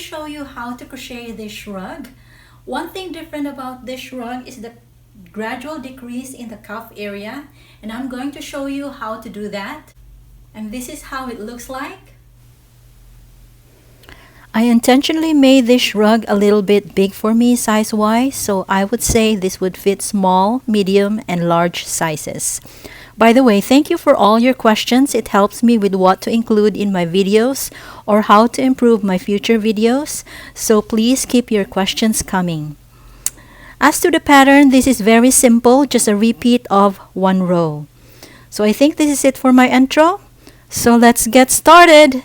show you how to crochet this shrug. One thing different about this shrug is the gradual decrease in the cuff area, and I'm going to show you how to do that. And this is how it looks like. I intentionally made this shrug a little bit big for me size-wise, so I would say this would fit small, medium, and large sizes. By the way, thank you for all your questions. It helps me with what to include in my videos or how to improve my future videos, so please keep your questions coming. As to the pattern, this is very simple, just a repeat of one row. So I think this is it for my intro. So let's get started!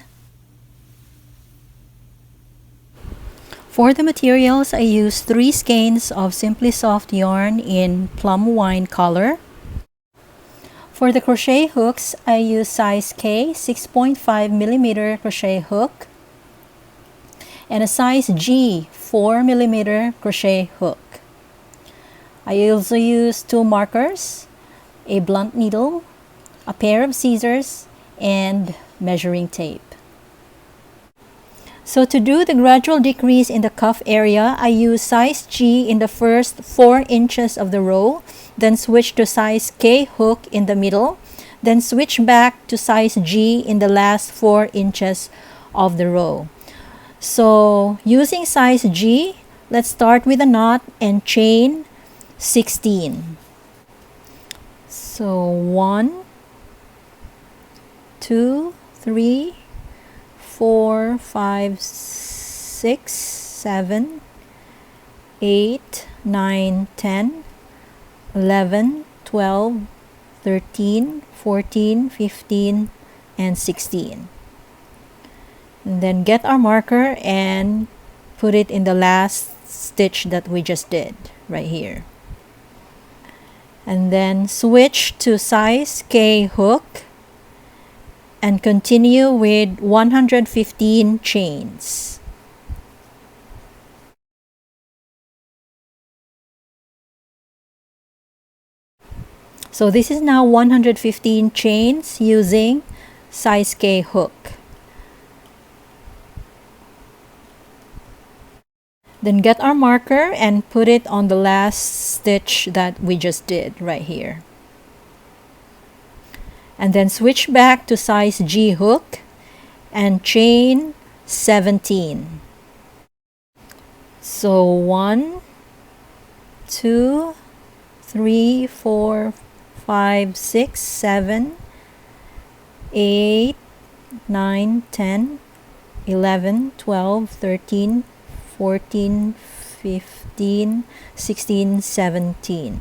For the materials, I used 3 skeins of Simply Soft yarn in plum wine color. For the crochet hooks, I used size K 6.5mm crochet hook and a size G 4mm crochet hook. I also used 2 markers, a blunt needle, a pair of scissors, and measuring tape. So to do the gradual decrease in the cuff area, I use size G in the first 4 inches of the row, then switch to size K hook in the middle, then switch back to size G in the last 4 inches of the row. So using size G, let's start with a knot and chain 16. So 1, 2, 3, 4, 5, 6, 7, 8, 9, 10, 11, 12, 13, 14, 15, and 16. And then get our marker and put it in the last stitch that we just did right here. And then switch to size K hook and continue with 115 chains. So this is now 115 chains using size K hook. Then get our marker and put it on the last stitch that we just did right here. And then switch back to size G hook and chain 17. So 1, 2, 3, 4, 5, 6, 7, 8, 9, 10, 11, 12, 13, 14, 15, 16, 17.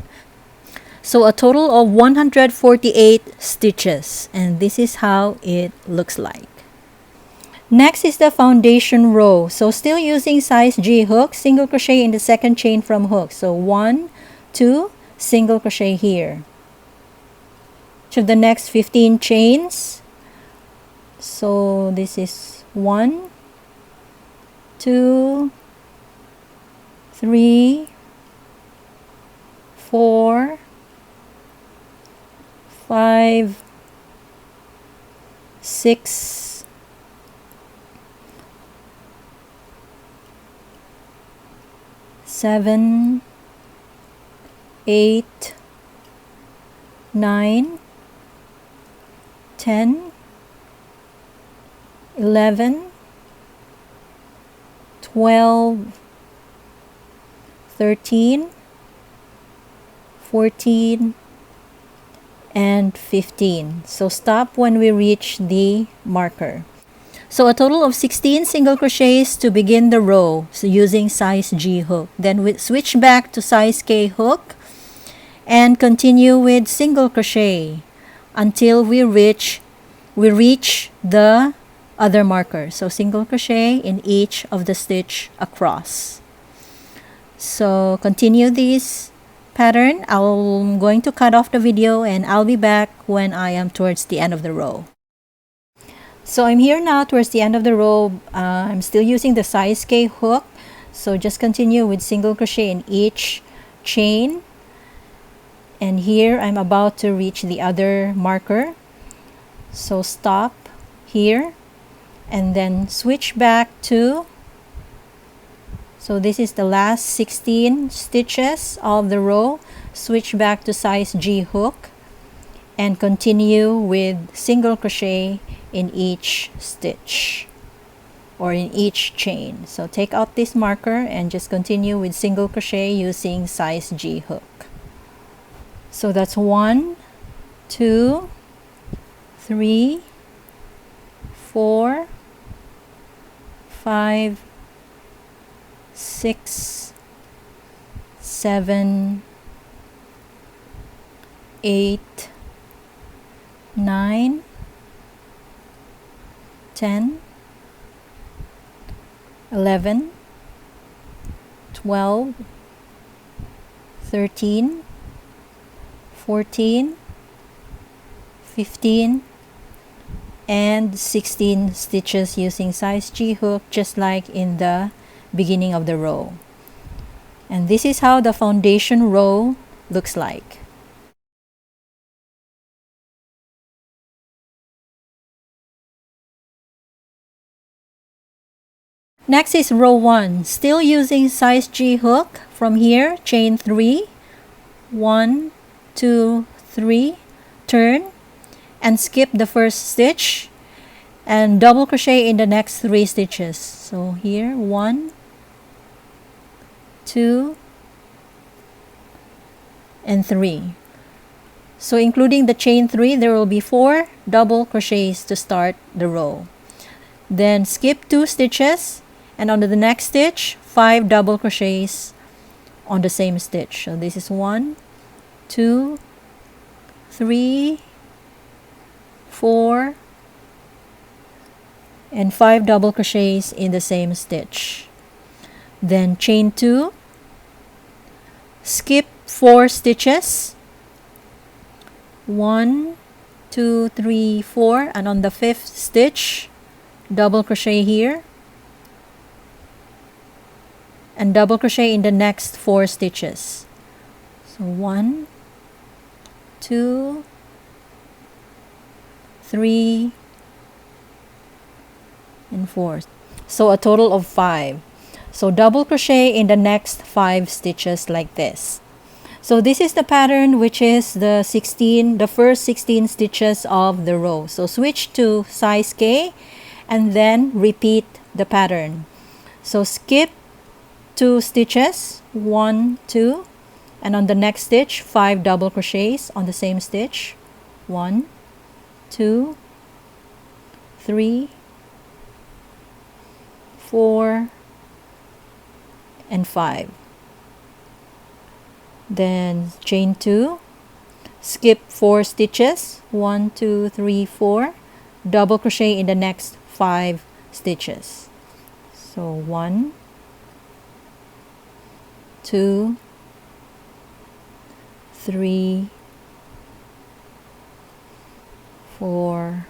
So a total of 148 stitches, and this is how it looks like. Next is the foundation row. So still using size G hook, single crochet in the second chain from hook. So 1, 2, single crochet here. To the next 15 chains. So this is 1, 2, 3, 4, 5, 6, 7, 8, 9, 10, 11, 12, 13, 14, and 15. So stop when we reach the marker. So a total of 16 single crochets to begin the row, so using size G hook. Then we switch back to size K hook and continue with single crochet until we reach the other marker. So single crochet in each of the stitch across. So continue this pattern. I'm going to cut off the video and I'll be back when I am towards the end of the row. So I'm here now towards the end of the row. I'm still using the size K hook. So just continue with single crochet in each chain. And here I'm about to reach the other marker. So stop here and then switch back to So this is the last 16 stitches of the row. Switch back to size G hook and continue with single crochet in each stitch or in each chain. So take out this marker and just continue with single crochet using size G hook. So that's 1, 2, 3, 4, 5, 6, 7, 8, 9, 10, 11, 12, 13, 14, 15, and 16 stitches using size G hook, just like in the beginning of the row. And this is how the foundation row looks like. Next is row 1. Still using size G hook. From here, chain 3, 1, 2, 3, turn and skip the first stitch and double crochet in the next 3 stitches. So here, 1, 2, and 3. So including the chain 3, there will be 4 double crochets to start the row. Then skip 2 stitches and on the next stitch 5 double crochets on the same stitch. So this is 1, 2, 3, 4, and 5 double crochets in the same stitch. Then chain 2, skip 4 stitches, 1, 2, 3, 4, and on the 5th stitch double crochet here and double crochet in the next 4 stitches. So 1, 2, 3, and 4. So a total of 5. So double crochet in the next 5 stitches like this. So this is the pattern, which is the first 16 stitches of the row. So switch to size K and then repeat the pattern. So skip 2 stitches, 1, 2, and on the next stitch 5 double crochets on the same stitch, 1, 2, 3, 4, and 5. Then chain 2, skip 4 stitches, 1, 2, 3, 4, double crochet in the next 5 stitches. So 1, 2, 3, 4,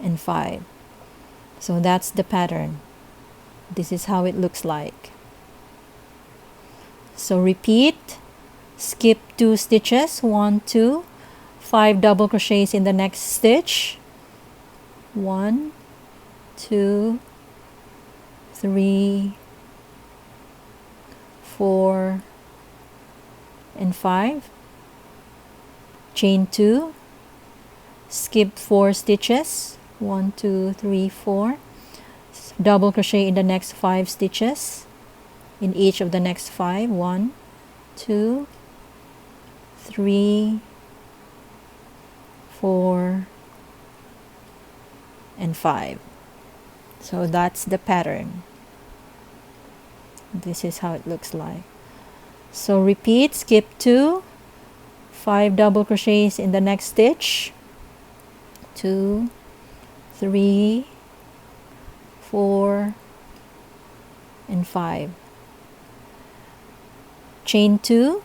and 5. So that's the pattern. This is how it looks like. So repeat, skip 2 stitches, 1, 2, 5 double crochets in the next stitch, 1, 2, 3, 4, and 5. Chain 2, skip 4 stitches, 1, 2, 3, 4, double crochet in the next 5 stitches, in each of the next 5, 1, 2, 3, 4, and 5. So that's the pattern. This is how it looks like. So repeat, skip 2, 5 double crochets in the next stitch, 2, 3, 4, and 5. Chain 2,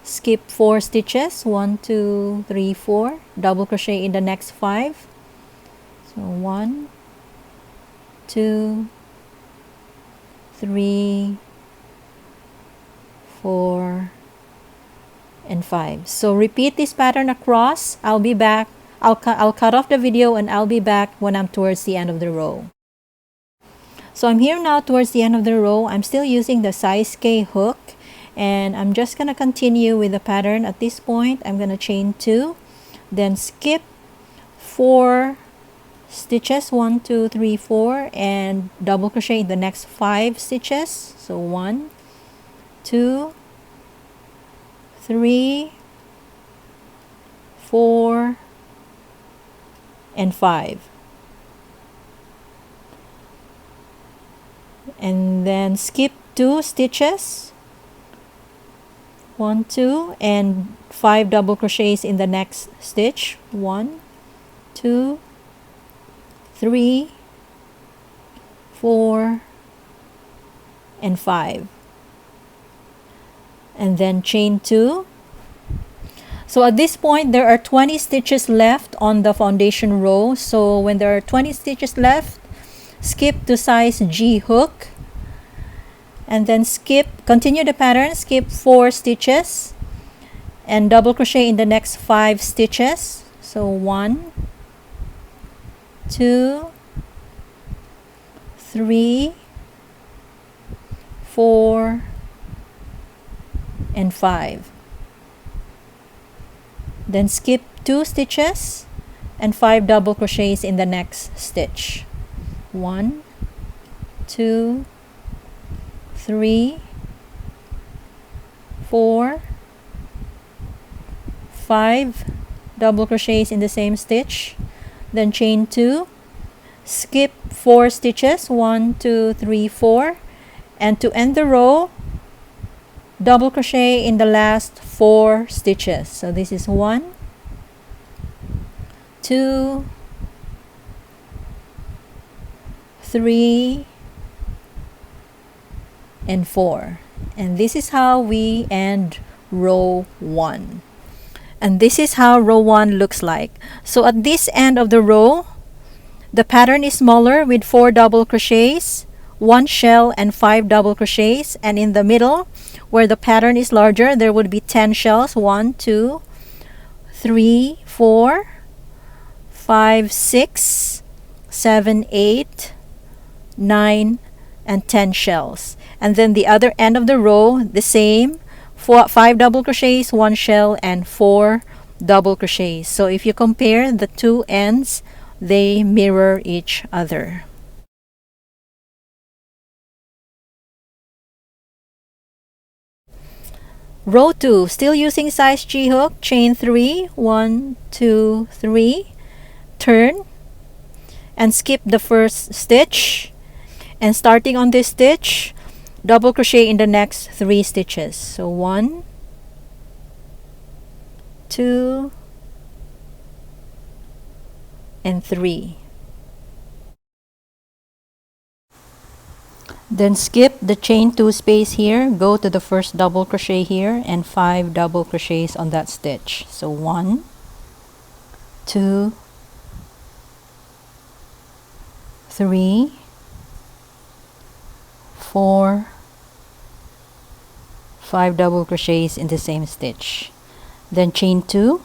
skip 4 stitches, 1, 2, 3, 4, double crochet in the next 5. So 1, 2, 3, 4, and 5. So repeat this pattern across. I'll be back. I'll cut off the video and I'll be back when I'm towards the end of the row. So I'm here now towards the end of the row. I'm still using the size K hook, and I'm just gonna continue with the pattern. At this point, I'm gonna chain 2, then skip 4 stitches, 1 2 3 4, and double crochet in the next 5 stitches. So 1 2 3 4 and 5, and then skip 2 stitches, 1 2, and 5 double crochets in the next stitch. 1 2 3 4 and 5, and then chain 2. So at this point there are 20 stitches left on the foundation row. So when there are 20 stitches left, skip to size G hook, and then continue the pattern, skip 4 stitches and double crochet in the next 5 stitches. So 1 2 3 4 and 5. Then skip 2 stitches and 5 double crochets in the next stitch. 1 2 3 4 5 double crochets in the same stitch, then chain 2, skip 4 stitches, 1 2 3 4, and to end the row, double crochet in the last 4 stitches. So this is 1 2 3 and 4, and this is how we end row 1. And this is how row 1 looks like. So at this end of the row, the pattern is smaller with 4 double crochets, 1 shell, and 5 double crochets, and in the middle where the pattern is larger, there would be 10 shells. 1 2 3 4 5 6 7 8 9 and 10 shells. And then the other end of the row, the same, 5 double crochets, 1 shell, and 4 double crochets. So if you compare the two ends, they mirror each other. Row 2, still using size G hook, chain 3, 1 2 3, turn and skip the first stitch, and starting on this stitch, double crochet in the next 3 stitches. So 1 2 and 3. Then skip the chain 2 space here, go to the first double crochet here, and 5 double crochets on that stitch. So 1 2 3 4 5 double crochets in the same stitch. Then chain 2,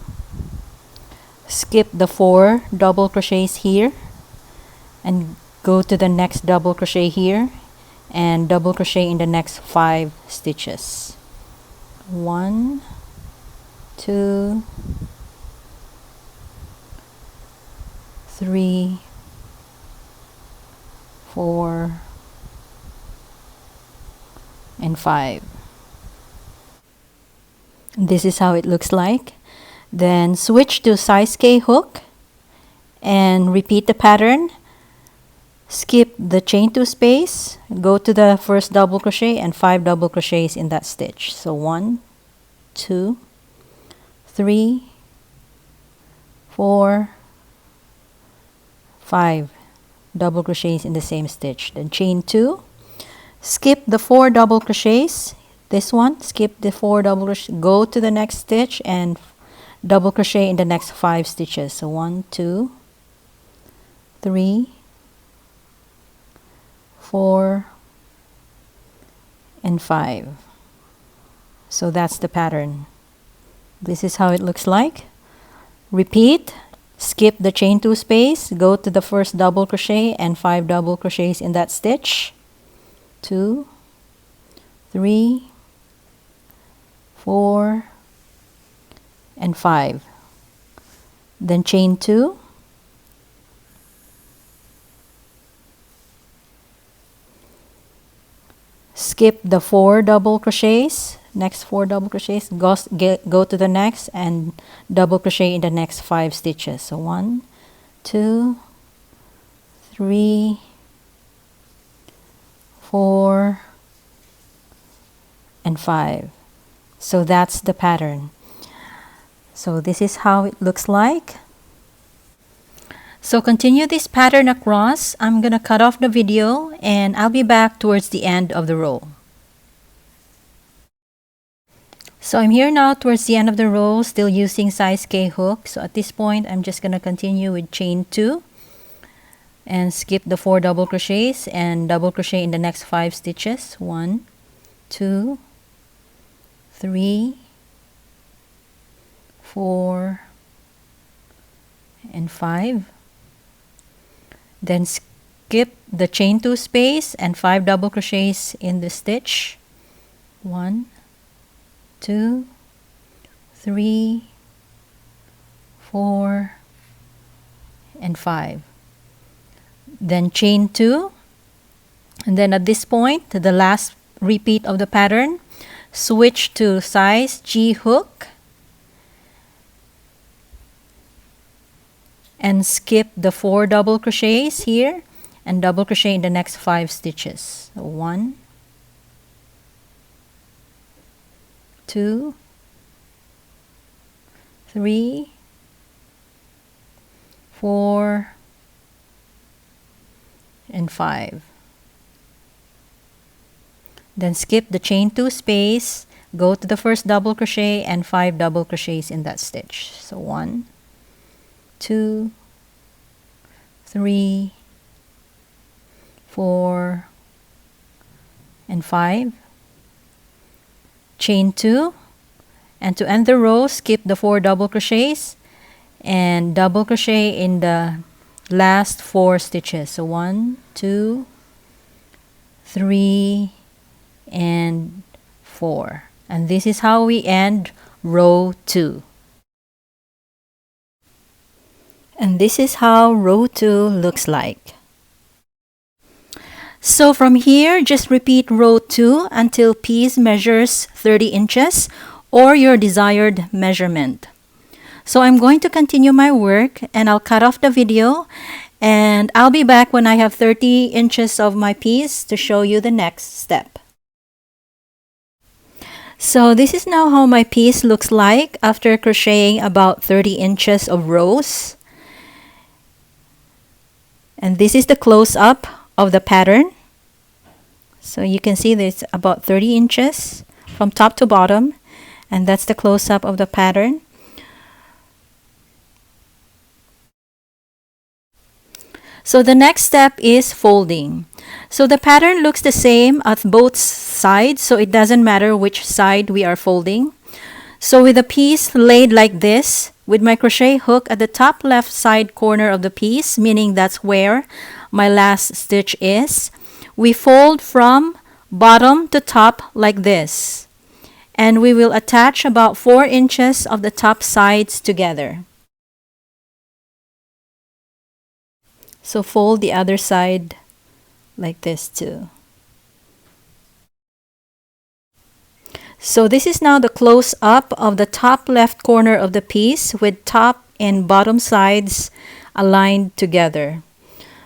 skip the 4 double crochets here and go to the next double crochet here and double crochet in the next 5 stitches. 1 2 3 4 and 5. This is how it looks like. Then switch to size K hook and repeat the pattern. Skip the chain 2 space, go to the first double crochet and 5 double crochets in that stitch. So 1 2 3 4 5 double crochets in the same stitch. Then chain 2, skip the 4 double crochets, this one, skip the 4 double crochets, go to the next stitch and double crochet in the next 5 stitches. So 1 2 3 4 and 5. So that's the pattern. This is how it looks like. Repeat Skip the chain 2 space, go to the first double crochet and 5 double crochets in that stitch. 2, 3, 4, and 5. Then chain 2. Skip the 4 double crochets, next 4 double crochets, go to the next and double crochet in the next 5 stitches. So 1, 2, 3, 4, and 5. So that's the pattern. So this is how it looks like. So continue this pattern across. I'm gonna cut off the video and I'll be back towards the end of the row. So I'm here now towards the end of the row, still using size K hook. So at this point, I'm just gonna continue with chain 2 and skip the 4 double crochets and double crochet in the next 5 stitches. 1, 2, 3, 4, and 5. Then skip the chain 2 space and 5 double crochets in the stitch. 1, 2, 3, 4, and 5. Then chain 2, and then at this point, the last repeat of the pattern, switch to size G hook and skip the 4 double crochets here and double crochet in the next 5 stitches. So 1, 2, 3, 4, and 5. Then skip the chain 2 space, go to the first double crochet and 5 double crochets in that stitch. So 1, 2, 3, 4, and 5. Chain 2, and to end the row, skip the 4 double crochets and double crochet in the last 4 stitches. So 1, 2, 3, and 4. And this is how we end row 2. And this is how row 2 looks like. So from here, just repeat row 2 until piece measures 30 inches or your desired measurement. So I'm going to continue my work and I'll cut off the video and I'll be back when I have 30 inches of my piece to show you the next step. So this is now how my piece looks like after crocheting about 30 inches of rows. And this is the close-up of the pattern. So you can see there's about 30 inches from top to bottom, and that's the close-up of the pattern. So the next step is folding. So the pattern looks the same at both sides, so it doesn't matter which side we are folding. So with a piece laid like this, with my crochet hook at the top left side corner of the piece, meaning that's where my last stitch is, we fold from bottom to top like this. And we will attach about 4 inches of the top sides together. So fold the other side like this too. So this is now the close-up of the top left corner of the piece with top and bottom sides aligned together.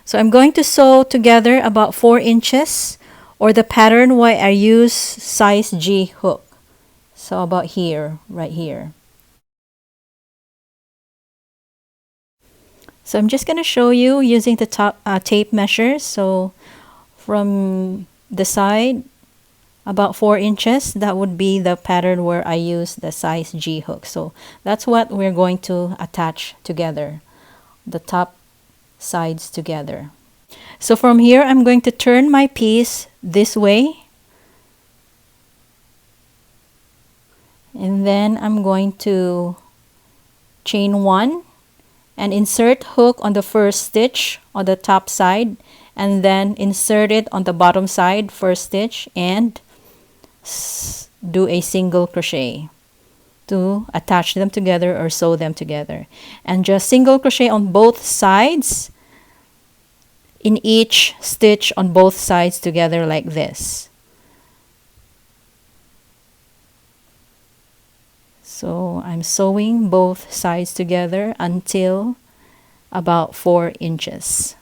So I'm going to sew together about 4 inches or the pattern why I use size G hook. So about here, right here. So I'm just going to show you using the top tape measure. So from the side, about 4 inches, that would be the pattern where I use the size G hook. So that's what we're going to attach together, the top sides together. So from here, I'm going to turn my piece this way. And then I'm going to chain 1 and insert hook on the first stitch on the top side, and then insert it on the bottom side, first stitch, and do a single crochet to attach them together or sew them together. And just single crochet on both sides in each stitch on both sides together like this. So I'm sewing both sides together until about 4 inches.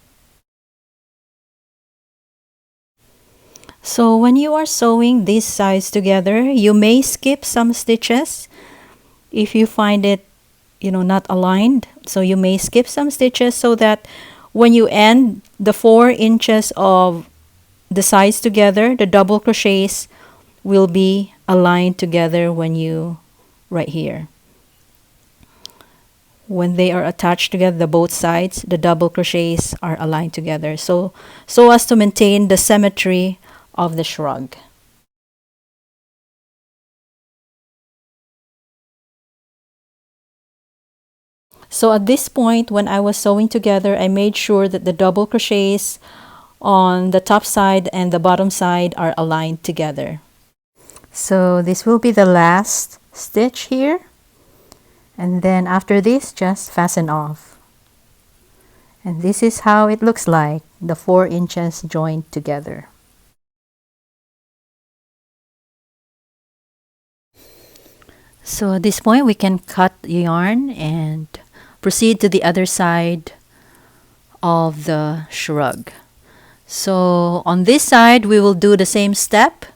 So when you are sewing these sides together, you may skip some stitches if you find it, not aligned. So you may skip some stitches so that when you end the 4 inches of the sides together, the double crochets will be aligned together right here. When they are attached together, the both sides, the double crochets are aligned together. So as to maintain the symmetry of the shrug. So at this point, when I was sewing together, I made sure that the double crochets on the top side and the bottom side are aligned together. So this will be the last stitch here. And then after this, just fasten off. And this is how it looks like, the 4 inches joined together. So at this point, we can cut yarn and proceed to the other side of the shrug. So on this side, we will do the same step.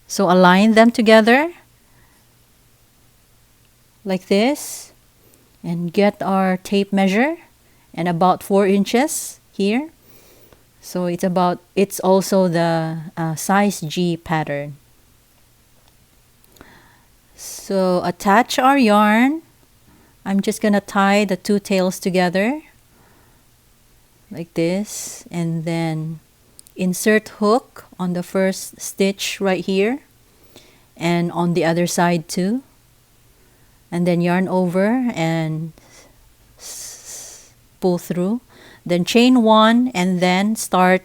So align them together like this and get our tape measure, and about 4 inches here. So it's also the size G pattern. So attach our yarn. I'm just gonna tie the two tails together like this, and then insert hook on the first stitch right here and on the other side too, and then yarn over and pull through, then chain 1 and then start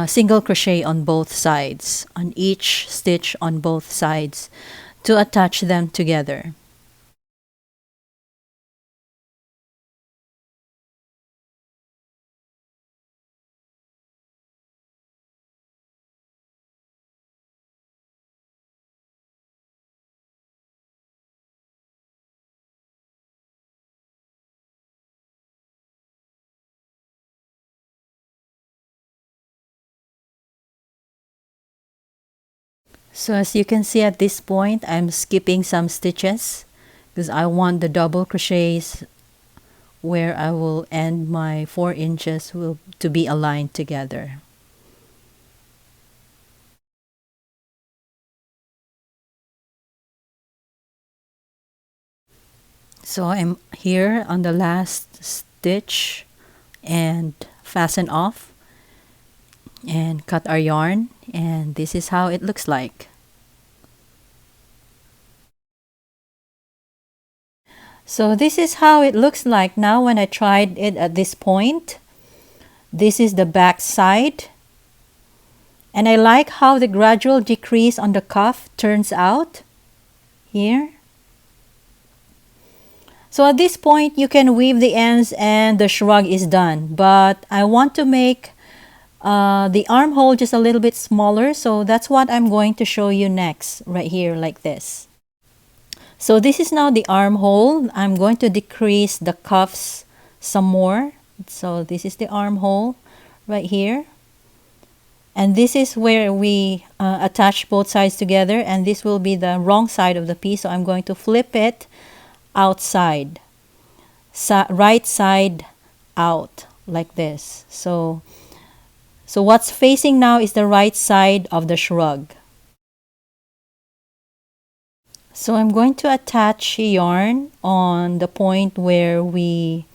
single crochet on both sides, on each stitch on both sides, to attach them together. So as you can see at this point, I'm skipping some stitches because I want the double crochets where I will end my 4 inches to be aligned together. So I'm here on the last stitch and fasten off and cut our yarn, and this is how it looks like. So this is how it looks like now when I tried it at this point. This is the back side, and I like how the gradual decrease on the cuff turns out here. So at this point, you can weave the ends and the shrug is done, but I want to make the armhole just a little bit smaller, so that's what I'm going to show you next, right here like this. So this is now the armhole. I'm going to decrease the cuffs some more. So this is the armhole right here, and this is where we attach both sides together, and this will be the wrong side of the piece, so I'm going to flip it outside, right side out like this. So what's facing now is the right side of the shrug. So I'm going to attach yarn on the point where we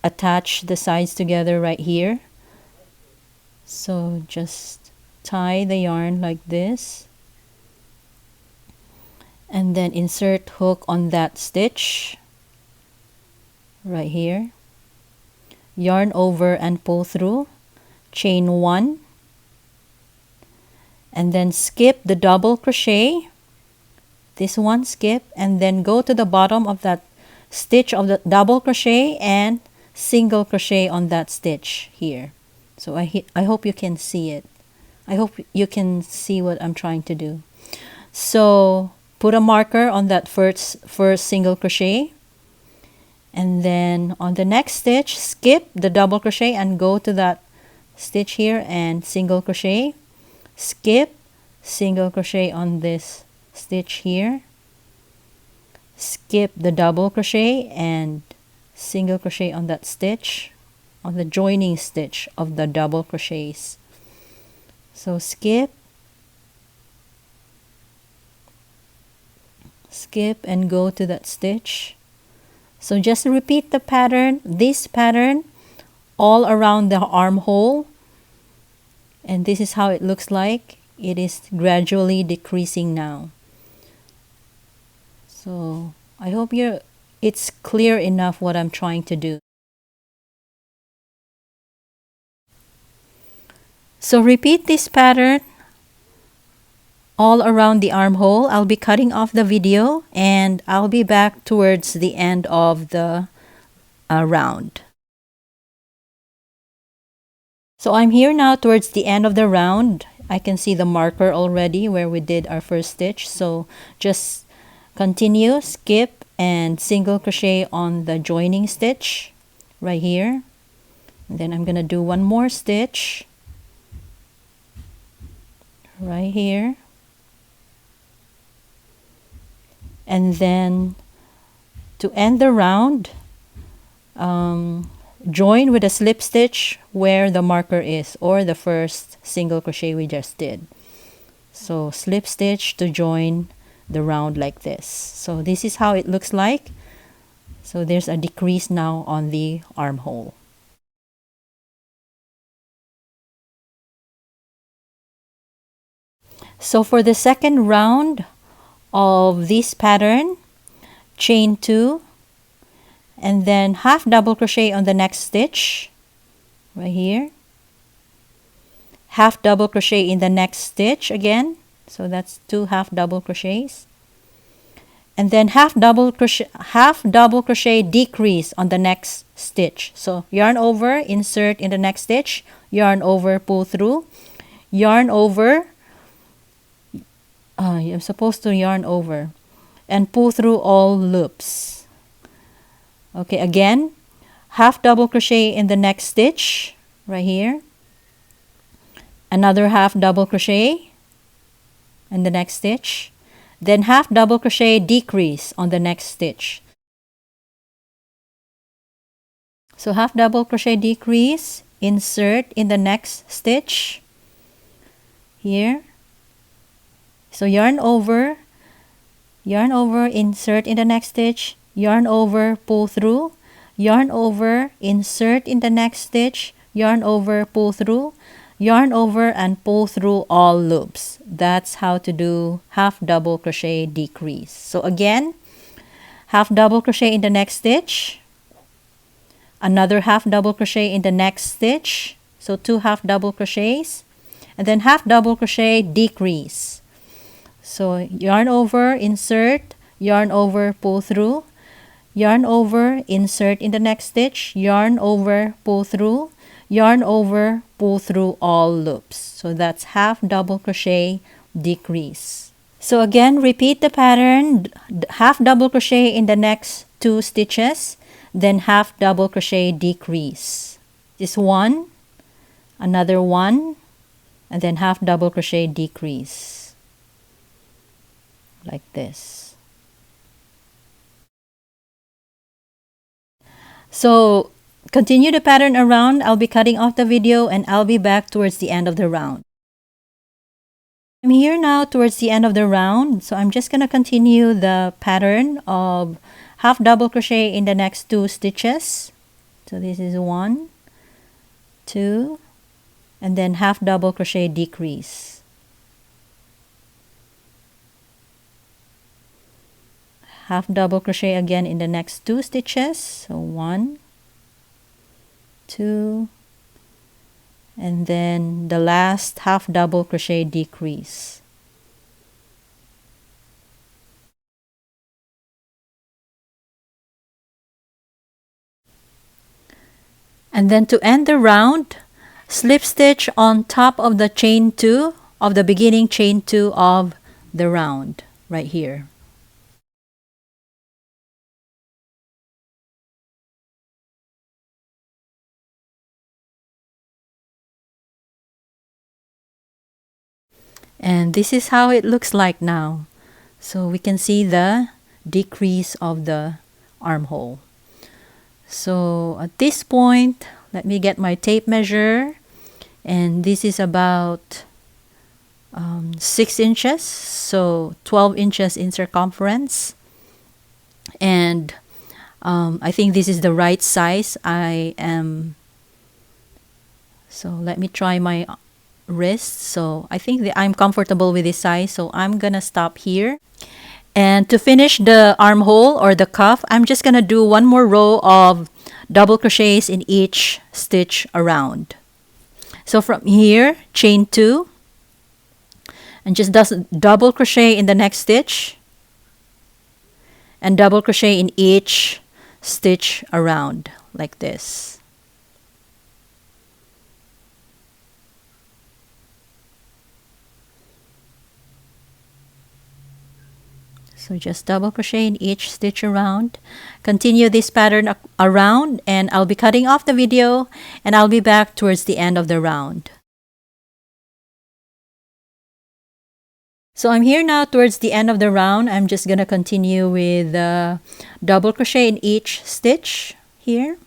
attach the sides together right here. So just tie the yarn like this and then insert hook on that stitch right here, yarn over and pull through, chain 1, and then skip the double crochet, this one skip, and then go to the bottom of that stitch of the double crochet and single crochet on that stitch here. So I hope you can see it. I hope you can see what I'm trying to do. So put a marker on that first single crochet, and then on the next stitch skip the double crochet and go to that stitch here and single crochet, skip, single crochet on this stitch here, skip the double crochet and single crochet on that stitch, on the joining stitch of the double crochets. So skip, skip, and go to that stitch. So just repeat the pattern, this pattern, all around the armhole, and this is how it looks like. It is gradually decreasing now. So I hope it's clear enough what I'm trying to do. So repeat this pattern all around the armhole. I'll be cutting off the video and I'll be back towards the end of the round. So I'm here now towards the end of the round. I can see the marker already where we did our first stitch. So just continue, skip, and single crochet on the joining stitch right here. And then I'm gonna do one more stitch right here. And then to end the round, join with a slip stitch where the marker is, or the first single crochet we just did. So slip stitch to join the round like this. So this is how it looks like. So there's a decrease now on the armhole. So for the second round of this pattern, chain 2 and then half double crochet on the next stitch right here, half double crochet in the next stitch again, so that's 2 half double crochets, and then half double crochet decrease on the next stitch. So yarn over, insert in the next stitch, yarn over, pull through, yarn over, you're supposed to yarn over and pull through all loops. Okay, again, half double crochet in the next stitch right here, another half double crochet in the next stitch, then half double crochet decrease on the next stitch. So half double crochet decrease, insert in the next stitch here. So yarn over, insert in the next stitch, yarn over, pull through, yarn over, insert in the next stitch, yarn over, pull through, yarn over, and pull through all loops. That's how to do half double crochet decrease. So again, half double crochet in the next stitch, another half double crochet in the next stitch, so 2 half double crochets, and then half double crochet decrease. So yarn over, insert, yarn over, pull through, yarn over, insert in the next stitch, yarn over, pull through, yarn over, pull through all loops. So that's half double crochet decrease. So again, repeat the pattern, half double crochet in the next 2 stitches, then half double crochet decrease. This one, another one, and then half double crochet decrease. Like this. So continue the pattern around. I'll be cutting off the video and I'll be back towards the end of the round. I'm here now towards the end of the round, so I'm just going to continue the pattern of half double crochet in the next 2 stitches. So this is 1, 2, and then half double crochet decrease. half double crochet again in the next 2 stitches. So 1, 2, and then the last half double crochet decrease. And then to end the round, slip stitch on top of the chain 2 of the beginning chain 2 of the round right here. And this is how it looks like now. So we can see the decrease of the armhole. So at this point, let me get my tape measure. And this is about 6 inches. So 12 inches in circumference. And I think this is the right size. So let me try my wrist. So I think that I'm comfortable with this size, so I'm gonna stop here. And to finish the armhole or the cuff, I'm just gonna do one more row of double crochets in each stitch around. So from here, chain 2, and just double crochet in the next stitch, and double crochet in each stitch around like this. So just double crochet in each stitch around. Continue this pattern around, and I'll be cutting off the video, and I'll be back towards the end of the round. So I'm here now towards the end of the round. I'm just gonna continue with double crochet in each stitch here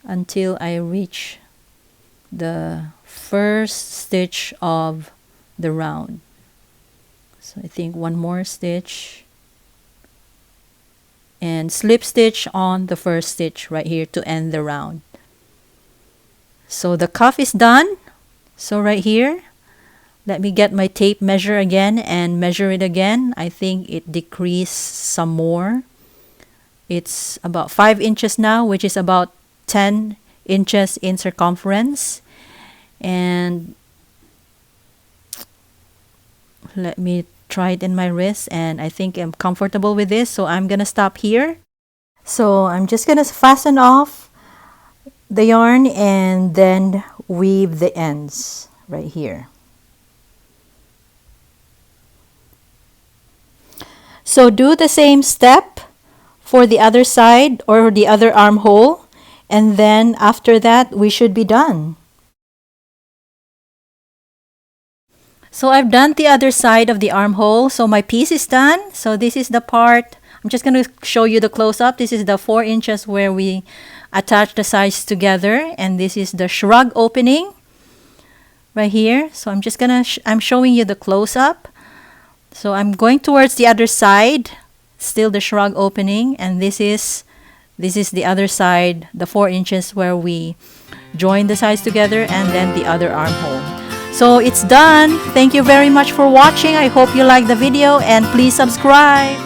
until I reach the first stitch of the round. So I think one more stitch and slip stitch on the first stitch right here to end the round. So the cuff is done. So right here, let me get my tape measure again and measure it again. I think it decreased some more. It's about 5 inches now, which is about 10 inches in circumference. And let me try it in my wrist, and I think I'm comfortable with this, so I'm gonna stop here. So I'm just gonna fasten off the yarn and then weave the ends right here. So do the same step for the other side or the other armhole, and then after that we should be done. So I've done the other side of the armhole, so my piece is done. So this is the part, I'm just going to show you the close-up. This is the 4 inches where we attach the sides together, and this is the shrug opening right here. So I'm just gonna I'm showing you the close-up. So I'm going towards the other side, still the shrug opening, and this is the other side, the 4 inches where we join the sides together, and then the other armhole. So it's done. Thank you very much for watching. I hope you liked the video, and please subscribe.